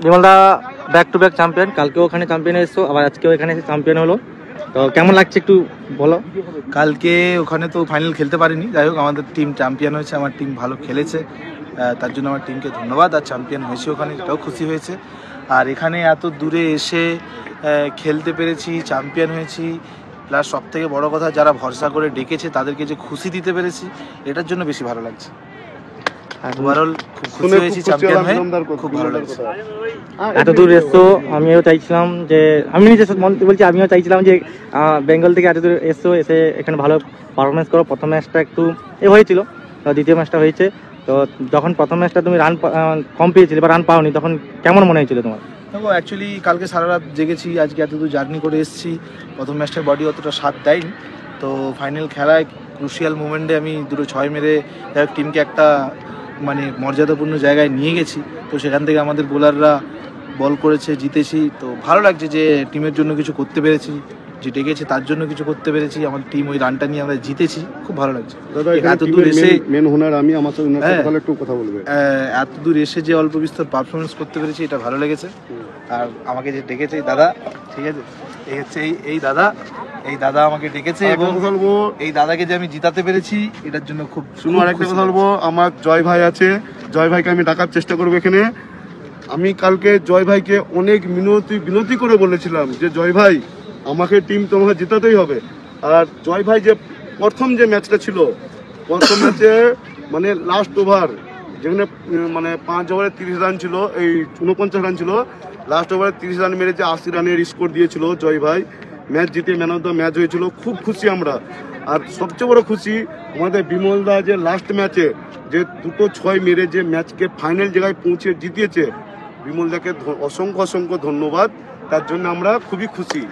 বিমলদা back to back champion, কালকেও ওখানে champion এসছো, আবার আজকেও এখানে চ্যাম্পিয়ন হলো, তো কেমন লাগছে একটু বলো। কালকে ওখানে তো ফাইনাল খেলতে পারিনি, যাই হোক আমাদের টিম চ্যাম্পিয়ন হয়েছে, আমার টিম ভালো খেলেছে, তার জন্য আমার টিমকে ধন্যবাদ। আর চ্যাম্পিয়ন হয়েছে ওখানে, এটাও খুশি হয়েছে। আর এখানে এত দূরে এসে খেলতে পেরেছি, চ্যাম্পিয়ন হয়েছি, প্লাস সব থেকে বড়ো কথা যারা ভরসা করে ডেকেছে তাদেরকে যে খুশি দিতে পেরেছি, এটার জন্য বেশি ভালো লাগছে। ওভারঅল খুব খুশি হয়েছি, চ্যাম্পিয়ন হয়ে খুব ভালো লাগছে। এত দূর এসছো, আমিও চাইছিলাম যে, আমি নিজে বলছি আমিও চাইছিলাম যে বেঙ্গল থেকে এত দূর এসছো, এসে এখানে ভালো পারফরমেন্স করো। প্রথম ম্যাচটা একটু হয়েছিল, দ্বিতীয় ম্যাচটা হয়েছে, তো যখন প্রথম ম্যাচটা তুমি রান কম পেয়েছিলে বা রান পাওনি, তখন কেমন মনে হয়েছিল তোমার? দেখো অ্যাকচুয়ালি কালকে সারা রাত জেগেছি, আজকে এত দূর জার্নি করে এসেছি, প্রথম ম্যাচটার বডি অতটা সাথ দেয়নি, তো ফাইনাল খেলায় ক্রুশিয়াল মুমেন্টে আমি 2 6 মেরে টিমকে একটা মানে মর্যাদাপূর্ণ জায়গায় নিয়ে গেছি। তো সেখান থেকে আমাদের বোলাররা বল করেছে, জিতেছি, তো ভালো লাগছে যে টিমের জন্য কিছু করতে পেরেছি, যে ডেকেছে তার জন্য কিছু করতে পেরেছি, আমার টিম ওই রানটা নিয়ে আমরা জিতেছি, খুব ভালো লাগছে। এত দূর এসে মেন হোনার আমি, আমার সাথে একটু কথা বলবে, এত দূর এসে যে অল্প বিস্তর পারফরমেন্স করতে পেরেছি, এটা ভালো লেগেছে। আর আমাকে যে ডেকেছে দাদা, ঠিক আছে, এই হচ্ছে এই দাদা আমাকে ডেকেছে, এবং বলবো এই দাদাকে যে আমি জিতাতে পেরেছি এটার জন্য খুব শুনো। আরেকটা কথা বলবো, আমার জয় ভাই আছে, জয় ভাইকে আমি ডাকার চেষ্টা করবো এখানে। আমি কালকে জয় ভাইকে অনেক বিনতি করে বলেছিলাম যে জয় ভাই আমাকে টিম তোমাকে জেতাতেই হবে। আর জয় ভাই যে প্রথম যে ম্যাচটা ছিল, প্রথম ম্যাচে মানে লাস্ট ওভার, যেখানে মানে 5 ওভারে 30 রান ছিল, এই 49 রান ছিল, লাস্ট ওভারে 30 রান মেরে যে 80 রানের স্কোর দিয়েছিল জয় ভাই, ম্যাচ জিতে ম্যান অফ দ্য ম্যাচ হয়েছিল, খুব খুশি আমরা। আর সবচেয়ে বড় খুশি আমাদের বিমলদা যে লাস্ট ম্যাচে যে 2 6 মেরে যে ম্যাচকে ফাইনাল জায়গায় পৌঁছে জিতিয়েছে, বিমলদাকে অসংখ্য ধন্যবাদ, তার জন্য আমরা খুবই খুশি।